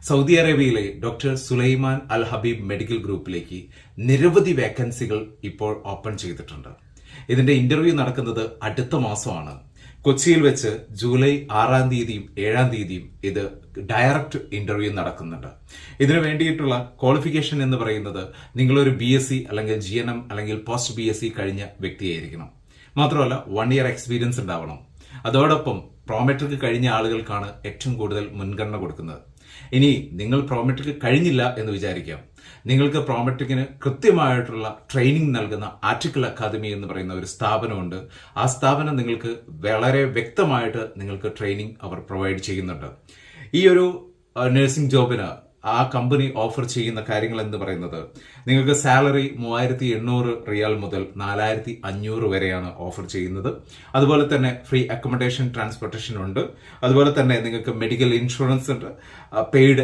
Saudi അറേബ്യയിലെ doctor Sulaiman അൽ Habib medical ഗ്രൂപ്പിലേക്ക് നിരവധി വേക്കൻസികൾ ഇപ്പോൾ ഓപ്പൺ ചെയ്തിട്ടുണ്ട്. ഇതിന്റെ ഇന്റർവ്യൂ നടക്കുന്നത് അടുത്ത മാസമാണ്. കൊച്ചിയിൽ വെച്ച് ജൂലൈ 6-ാം തീയതിയും 7-ാം തീയതിയും ഇത് ഡയറക്റ്റ് ഇന്റർവ്യൂ നടക്കുന്നുണ്ട്. ഇതിനു വേണ്ടിയിട്ടുള്ള ക്വാളിഫിക്കേഷൻ എന്ന് പറയുന്നത് നിങ്ങളൊരു BSc അല്ലെങ്കിൽ GNM അല്ലെങ്കിൽ പോസ്റ്റ് BSc കഴിഞ്ഞ വ്യക്തിയായിരിക്കണം. മാത്രമല്ല 1 ഇയർ എക്സ്പീരിയൻസ് ഉണ്ടാവണം. അതോടൊപ്പം പ്രോമെട്രിക് കഴിഞ്ഞ ആളുകൾക്കാണ് ഏറ്റവും കൂടുതൽ മുൻഗണന കൊടുക്കുന്നത്. ഇനി നിങ്ങൾ പ്രോമെട്രിക് കഴിഞ്ഞില്ല എന്ന് വിചാരിക്കാം, നിങ്ങൾക്ക് പ്രോമെട്രിക്കിന് കൃത്യമായിട്ടുള്ള ട്രെയിനിങ് നൽകുന്ന ആർട്ടിക്കിൾ അക്കാദമി എന്ന് പറയുന്ന ഒരു സ്ഥാപനമുണ്ട്. ആ സ്ഥാപനം നിങ്ങൾക്ക് വളരെ വ്യക്തമായിട്ട് നിങ്ങൾക്ക് ട്രെയിനിങ് അവർ പ്രൊവൈഡ് ചെയ്യുന്നുണ്ട്. ഈ ഒരു നഴ്സിംഗ് ജോബിന് ആ കമ്പനി ഓഫർ ചെയ്യുന്ന കാര്യങ്ങൾ എന്ന് പറയുന്നത് നിങ്ങൾക്ക് സാലറി 3800 റിയാൽ മുതൽ 4500 വരെയാണ് ഓഫർ ചെയ്യുന്നത്. അതുപോലെ തന്നെ ഫ്രീ അക്കോമഡേഷൻ, ട്രാൻസ്പോർട്ടേഷൻ ഉണ്ട്. അതുപോലെ തന്നെ നിങ്ങൾക്ക് മെഡിക്കൽ ഇൻഷുറൻസ് ഉണ്ട്, പെയ്ഡ്